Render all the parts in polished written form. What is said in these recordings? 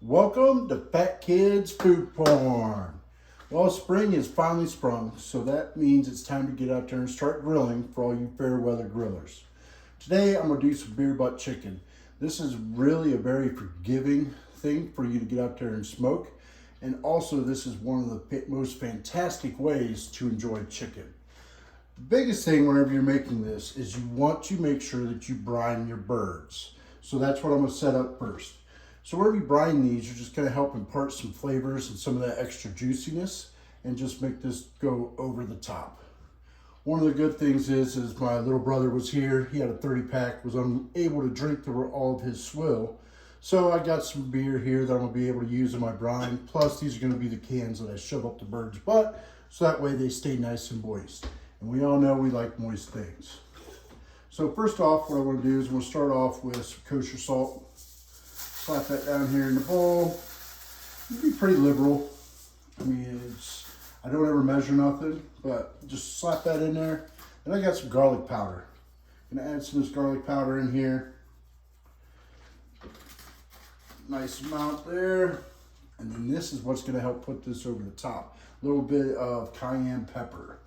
Welcome to Fat Kids Food Porn. Well, spring is finally sprung, so that means it's time to get out there and start grilling for all you fair weather grillers. Today, I'm gonna do some beer butt chicken. This is really a very forgiving thing for you to get out there and smoke. And also, this is one of the most fantastic ways to enjoy chicken. The biggest thing whenever you're making this is you want to make sure that you brine your birds. So that's what I'm gonna set up first. So wherever you brine these, you're just gonna help impart some flavors and some of that extra juiciness and just make this go over the top. One of the good things is my little brother was here. He had a 30 pack, was unable to drink all of his swill. So I got some beer here that I'm gonna be able to use in my brine. Plus these are gonna be the cans that I shove up the bird's butt, so that way they stay nice and moist. And we all know we like moist things. So first off, what I wanna do is I'm gonna start off with some kosher salt. Slap that down here in the bowl. You can be pretty liberal. I mean, I don't ever measure nothing, but just slap that in there. And I got some garlic powder. I'm gonna add some of this garlic powder in here. Nice amount there. And then this is what's gonna help put this over the top. A little bit of cayenne pepper.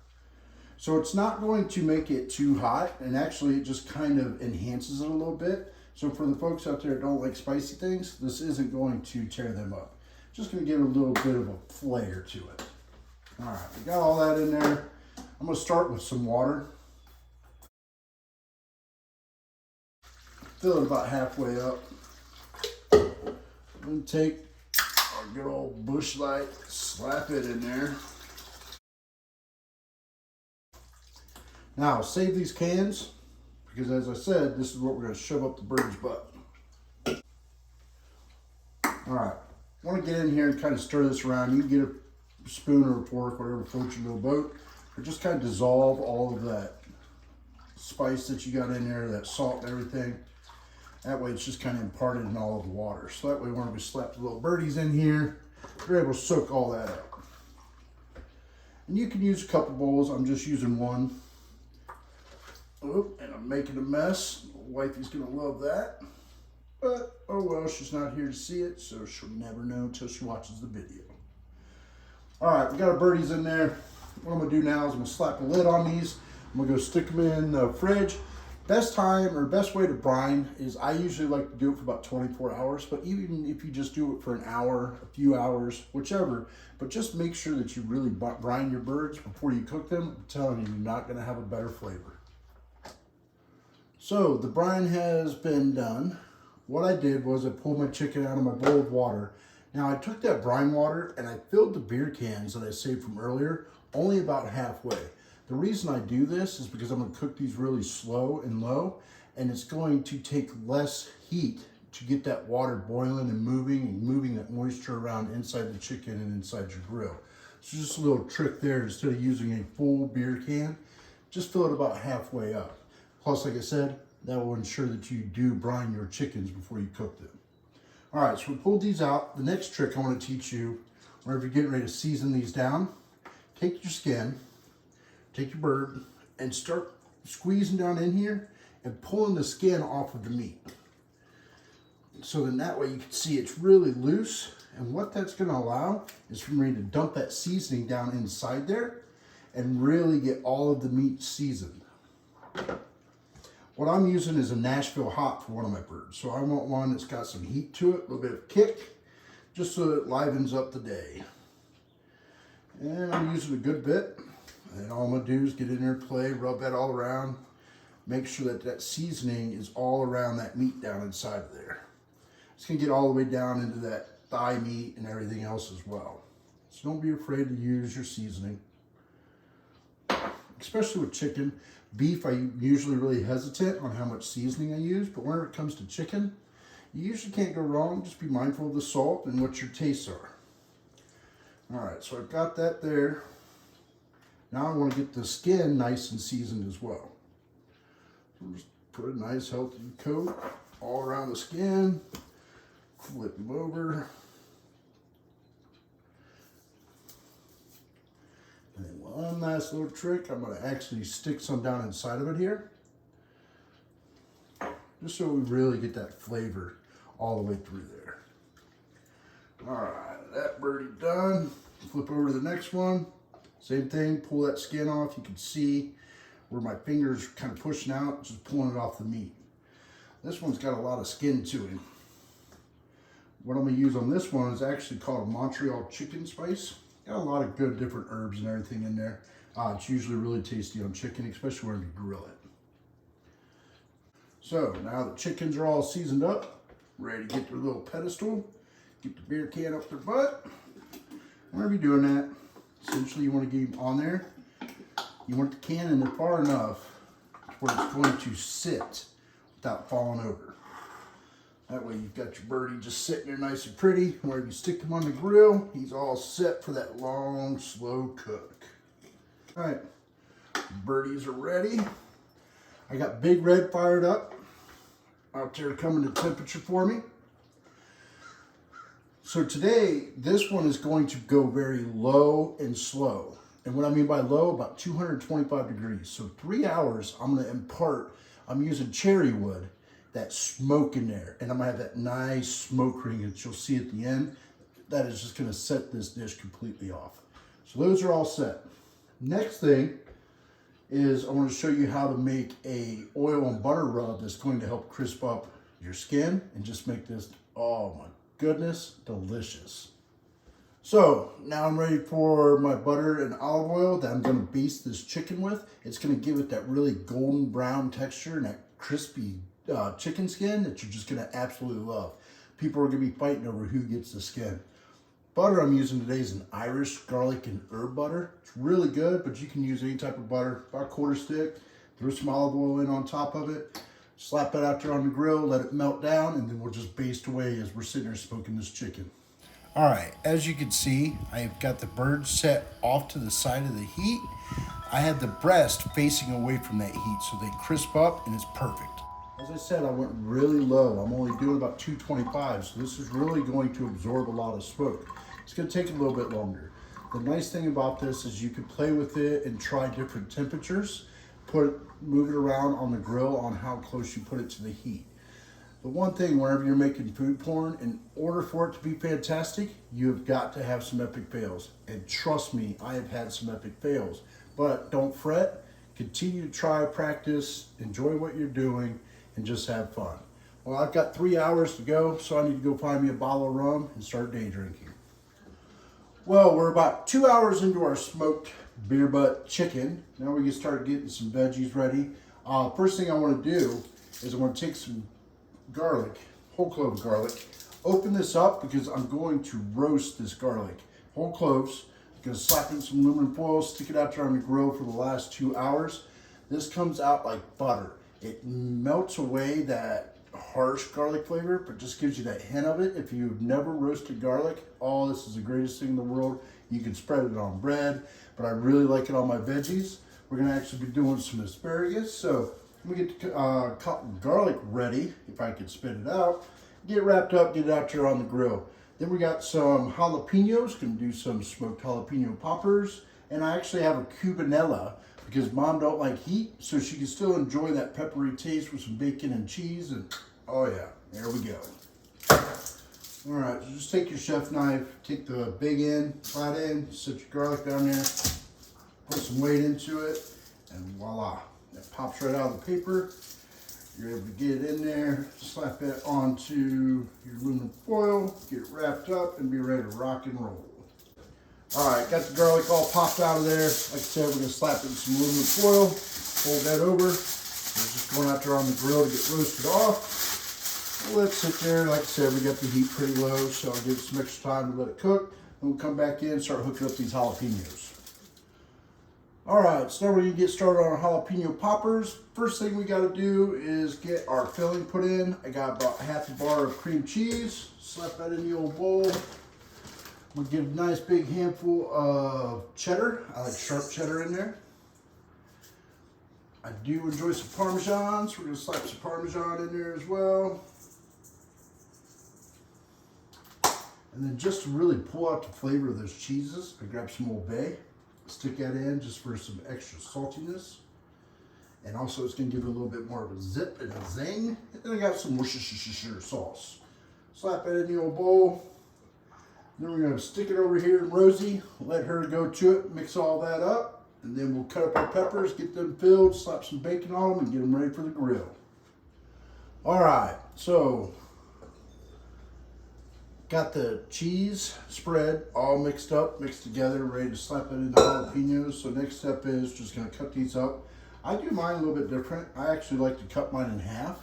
So it's not going to make it too hot, and actually it just kind of enhances it a little bit. So for the folks out there that don't like spicy things, this isn't going to tear them up. Just gonna give it a little bit of a flair to it. All right, we got all that in there. I'm gonna start with some water. Fill it about halfway up. And take our good old Bush Light, slap it in there. Now save these cans, because as I said, this is what we're gonna shove up the bird's butt. All right, I wanna get in here and kind of stir this around. You can get a spoon or a fork, whatever floats your little boat, or just kind of dissolve all of that spice that you got in there, that salt and everything. That way it's just kind of imparted in all of the water. So that way when we slap the little birdies in here, you're able to soak all that up. And you can use a couple bowls, I'm just using one. Oop, and I'm making a mess. Wifey's gonna love that. But, oh well, she's not here to see it, so she'll never know until she watches the video. All right, we got our birdies in there. What I'm gonna do now is I'm gonna slap a lid on these. I'm gonna go stick them in the fridge. Best time or best way to brine is I usually like to do it for about 24 hours, but even if you just do it for an hour, a few hours, whichever, but just make sure that you really brine your birds before you cook them. I'm telling you, you're not gonna have a better flavor. So the brine has been done. What I did was I pulled my chicken out of my bowl of water. Now I took that brine water and I filled the beer cans that I saved from earlier only about halfway. The reason I do this is because I'm gonna cook these really slow and low, and it's going to take less heat to get that water boiling and moving that moisture around inside the chicken and inside your grill. So just a little trick there, instead of using a full beer can, just fill it about halfway up. Plus, like I said, that will ensure that you do brine your chickens before you cook them. All right, so we pulled these out. The next trick I want to teach you, whenever you're getting ready to season these down, take your skin, take your bird, and start squeezing down in here and pulling the skin off of the meat. So then that way you can see it's really loose, and what that's going to allow is for me to dump that seasoning down inside there and really get all of the meat seasoned. What I'm using is a Nashville hop for one of my birds. So I want one that's got some heat to it, a little bit of kick, just so that it livens up the day. And I'm using a good bit. And all I'm gonna do is get in there, play, rub that all around, make sure that that seasoning is all around that meat down inside of there. It's gonna get all the way down into that thigh meat and everything else as well. So don't be afraid to use your seasoning. Especially with chicken. Beef, I usually really hesitant on how much seasoning I use, but whenever it comes to chicken, you usually can't go wrong. Just be mindful of the salt and what your tastes are. All right, so I've got that there. Now I want to get the skin nice and seasoned as well. So just put a nice healthy coat all around the skin, flip them over. And then one last little trick, I'm going to actually stick some down inside of it here. Just so we really get that flavor all the way through there. All right, that birdie done. Flip over to the next one. Same thing, pull that skin off. You can see where my finger's kind of pushing out, just pulling it off the meat. This one's got a lot of skin to him. What I'm gonna use on this one is actually called a Montreal chicken spice. Got a lot of good different herbs and everything in there. It's usually really tasty on chicken, especially when you grill it. So now the chickens are all seasoned up, ready to get their little pedestal, get the beer can up their butt. Whenever you're doing that, essentially you want to get them on there. You want the can in there far enough to where it's going to sit without falling over. That way you've got your birdie just sitting there nice and pretty. Whenever you stick him on the grill, he's all set for that long, slow cook. All right, birdies are ready. I got Big Red fired up out there coming to temperature for me. So today, this one is going to go very low and slow. And what I mean by low, about 225 degrees. So 3 hours, I'm gonna impart, I'm using cherry wood, that smoke in there. And I'm gonna have that nice smoke ring that you'll see at the end. That is just gonna set this dish completely off. So those are all set. Next thing is I want to show you how to make a oil and butter rub that's going to help crisp up your skin and just make this, oh my goodness, delicious. So now I'm ready for my butter and olive oil that I'm going to baste this chicken with. It's going to give it that really golden brown texture and that crispy chicken skin that you're just going to absolutely love. People are going to be fighting over who gets the skin. Butter I'm using today is an Irish garlic and herb butter. It's really good, but you can use any type of butter, about a quarter stick. Throw some olive oil in on top of it. Slap it out there on the grill, let it melt down, and then we'll just baste away as we're sitting there smoking this chicken. All right, as you can see, I've got the bird set off to the side of the heat. I had the breast facing away from that heat so they crisp up and it's perfect. As I said, I went really low. I'm only doing about 225, so this is really going to absorb a lot of smoke. It's going to take a little bit longer. The nice thing about this is you can play with it and try different temperatures. Move it around on the grill on how close you put it to the heat. The one thing, whenever you're making food porn, in order for it to be fantastic, you have got to have some epic fails. And trust me, I have had some epic fails. But don't fret. Continue to try, practice, enjoy what you're doing, and just have fun. Well, I've got 3 hours to go, so I need to go find me a bottle of rum and start day drinking. Well, we're about 2 hours into our smoked beer butt chicken. Now we can start getting some veggies ready. First thing I want to do is I want to take some garlic, whole clove garlic, open this up because I'm going to roast this garlic. Whole cloves, I'm going to slap in some aluminum foil, stick it out there on the grill for the last 2 hours. This comes out like butter. It melts away that harsh garlic flavor, but just gives you that hint of it. If you've never roasted garlic, oh, this is the greatest thing in the world. You can spread it on bread, but I really like it on my veggies. We're gonna actually be doing some asparagus. So let me get the garlic ready, if I can spit it out. Get it wrapped up, get it out there on the grill. Then we got some jalapenos, gonna do some smoked jalapeno poppers. And I actually have a cubanella because Mom don't like heat, so she can still enjoy that peppery taste with some bacon and cheese. And oh yeah, there we go. All right, so just take your chef knife, take the big end, flat end, set your garlic down there, put some weight into it, and voila, that pops right out of the paper. You're able to get it in there, slap it onto your aluminum foil, get it wrapped up, and be ready to rock and roll. All right, got the garlic all popped out of there. Like I said, we're gonna slap it in some aluminum foil, fold that over. We're just going out there on the grill to get roasted off. Let it sit there. Like I said, we got the heat pretty low, so I'll give it some extra time to let it cook. Then we'll come back in and start hooking up these jalapenos. All right, so now we're gonna get started on our jalapeno poppers. First thing we gotta do is get our filling put in. I got about half a bar of cream cheese. Slap that in the old bowl. I'm gonna get a nice big handful of cheddar. I like sharp cheddar in there. I do enjoy some Parmesan, so we're gonna slap some Parmesan in there as well. And then just to really pull out the flavor of those cheeses, I grab some Old Bay, stick that in just for some extra saltiness. And also it's gonna give it a little bit more of a zip and a zing. And then I got some Worcestershire sauce. Slap that in the old bowl. Then we're going to stick it over here to Rosie, let her go to it, mix all that up, and then we'll cut up our peppers, get them filled, slap some bacon on them, and get them ready for the grill. All right, so got the cheese spread all mixed up, mixed together, ready to slap it in the jalapenos. So next step is just going to cut these up. I do mine a little bit different. I actually like to cut mine in half,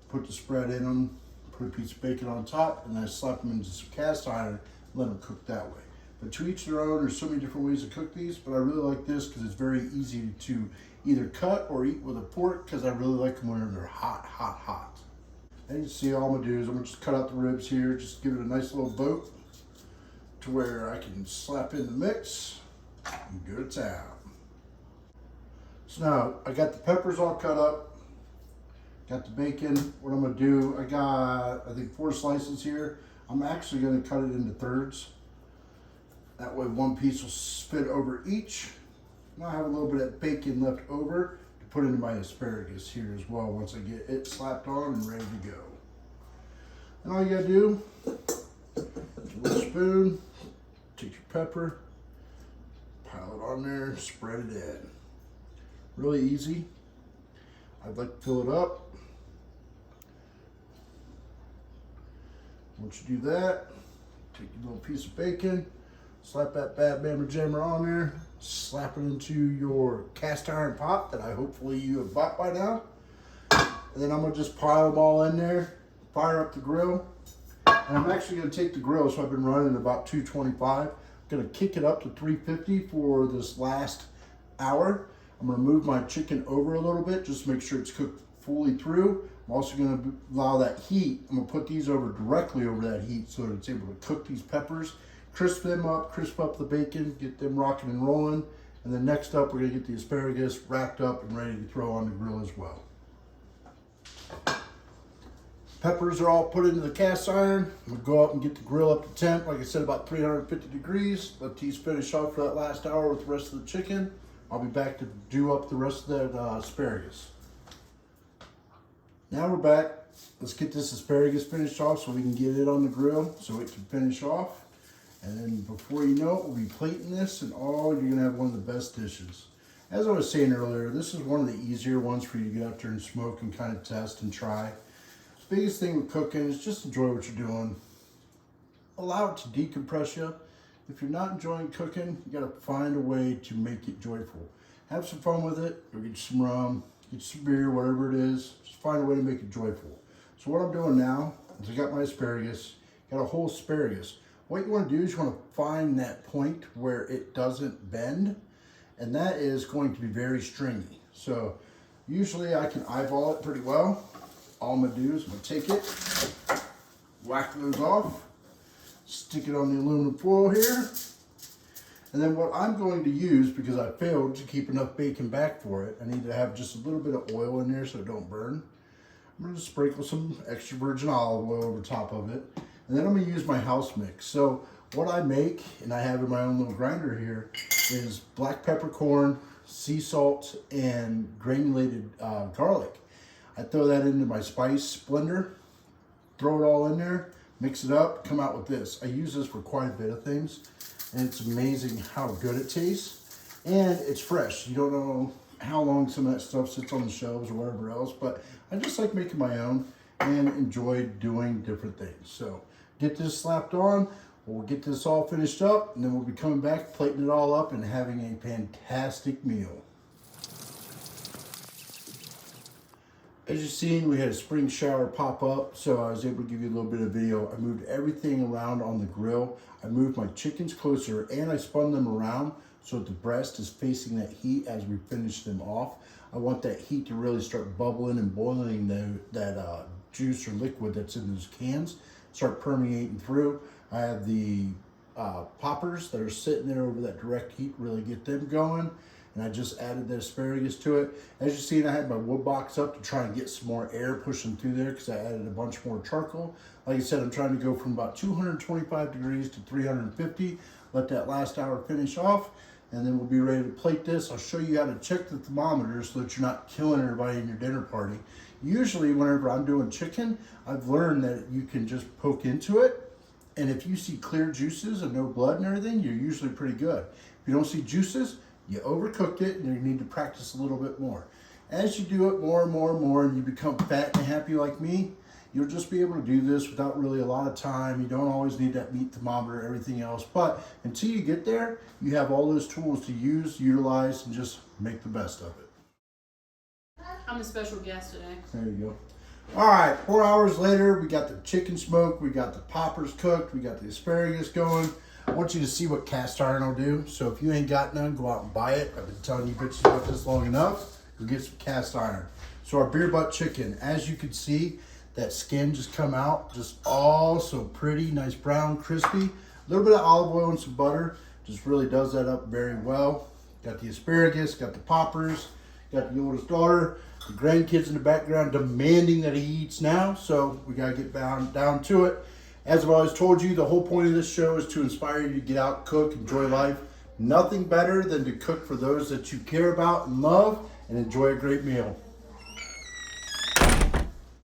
put the spread in them, put a piece of bacon on top, and then I slap them into some cast iron, let them cook that way. But to each their own. There's so many different ways to cook these, but I really like this because it's very easy to either cut or eat with a fork, because I really like them when they're hot, hot, hot. And you see, all I'm gonna do is I'm gonna just cut out the ribs here, just give it a nice little boat to where I can slap in the mix and go to town. So now I got the peppers all cut up, got the bacon. What I'm gonna do, I got, I think 4 slices here. I'm actually gonna cut it into thirds. That way one piece will fit over each. Now I have a little bit of bacon left over to put into my asparagus here as well once I get it slapped on and ready to go. And all you gotta do, take a little spoon, take your pepper, pile it on there, spread it in. Really easy. I'd like to fill it up. Once you do that, take your little piece of bacon, slap that bad bammer jammer on there, slap it into your cast iron pot that I hopefully you have bought by now. And then I'm gonna just pile them all in there, fire up the grill. And I'm actually gonna take the grill, so I've been running about 225. I'm gonna kick it up to 350 for this last hour. I'm gonna move my chicken over a little bit, just to make sure it's cooked fully through. I'm also gonna allow that heat. I'm gonna put these over directly over that heat so that it's able to cook these peppers, crisp them up, crisp up the bacon, get them rocking and rolling. And then next up, we're gonna get the asparagus wrapped up and ready to throw on the grill as well. Peppers are all put into the cast iron. I'm gonna go up and get the grill up to temp, like I said, about 350 degrees. Let these finish off for that last hour with the rest of the chicken. I'll be back to do up the rest of that asparagus. Now we're back. Let's get this asparagus finished off so we can get it on the grill so it can finish off. And then before you know it, we'll be plating this, and you're gonna have one of the best dishes. As I was saying earlier, this is one of the easier ones for you to get out there and smoke and kind of test and try. The biggest thing with cooking is just enjoy what you're doing. Allow it to decompress you. If you're not enjoying cooking, you gotta find a way to make it joyful. Have some fun with it. Go get you some rum, get you some beer, whatever it is. Just find a way to make it joyful. So what I'm doing now is I got my asparagus, got a whole asparagus. What you want to do is you want to find that point where it doesn't bend, and that is going to be very stringy. So usually I can eyeball it pretty well. All I'm going to do is I'm going to take it, whack those off, stick it on the aluminum foil here, and then what I'm going to use, because I failed to keep enough bacon back for it, I need to have just a little bit of oil in there so it don't burn. I'm going to sprinkle some extra virgin olive oil over top of it. And then I'm going to use my house mix. So what I make, and I have in my own little grinder here, is black peppercorn, sea salt, and granulated garlic. I throw that into my spice blender, throw it all in there, mix it up, come out with this. I use this for quite a bit of things, and it's amazing how good it tastes. And it's fresh. You don't know how long some of that stuff sits on the shelves or whatever else, but I just like making my own and enjoy doing different things. So get this slapped on, we'll get this all finished up, and then we'll be coming back, plating it all up, and having a fantastic meal. As you've seen, we had a spring shower pop up, so I was able to give you a little bit of video. I moved everything around on the grill. I moved my chickens closer, and I spun them around so that the breast is facing that heat as we finish them off. I want that heat to really start bubbling and boiling that juice or liquid that's in those cans, start permeating through. I have the poppers that are sitting there over that direct heat, really get them going. And I just added the asparagus to it. As you see, I had my wood box up to try and get some more air pushing through there because I added a bunch more charcoal. Like I said, I'm trying to go from about 225 degrees to 350. Let that last hour finish off, and then we'll be ready to plate this. I'll show you how to check the thermometer so that you're not killing everybody in your dinner party. Usually, whenever I'm doing chicken, I've learned that you can just poke into it And if you see clear juices and no blood and everything, you're usually pretty good. If you don't see juices, you overcooked it and you need to practice a little bit more. As you do it more and more and more and you become fat and happy like me, you'll just be able to do this without really a lot of time. You don't always need that meat thermometer, everything else. But until you get there, you have all those tools to use, utilize, and just make the best of it. I'm a special guest today. There you go. All right, 4 hours later, we got the chicken smoked, we got the poppers cooked, we got the asparagus going. I want you to see what cast iron will do. So if you ain't got none, go out and buy it. I've been telling you bitches about this long enough. Go get some cast iron. So our beer butt chicken, as you can see, that skin just come out, just all so pretty, nice brown, crispy. A little bit of olive oil and some butter, just really does that up very well. Got the asparagus, got the poppers, got the oldest daughter, the grandkids in the background demanding that he eats now, so we gotta get down to it. As I've always told you, the whole point of this show is to inspire you to get out, cook, enjoy life. Nothing better than to cook for those that you care about and love and enjoy a great meal.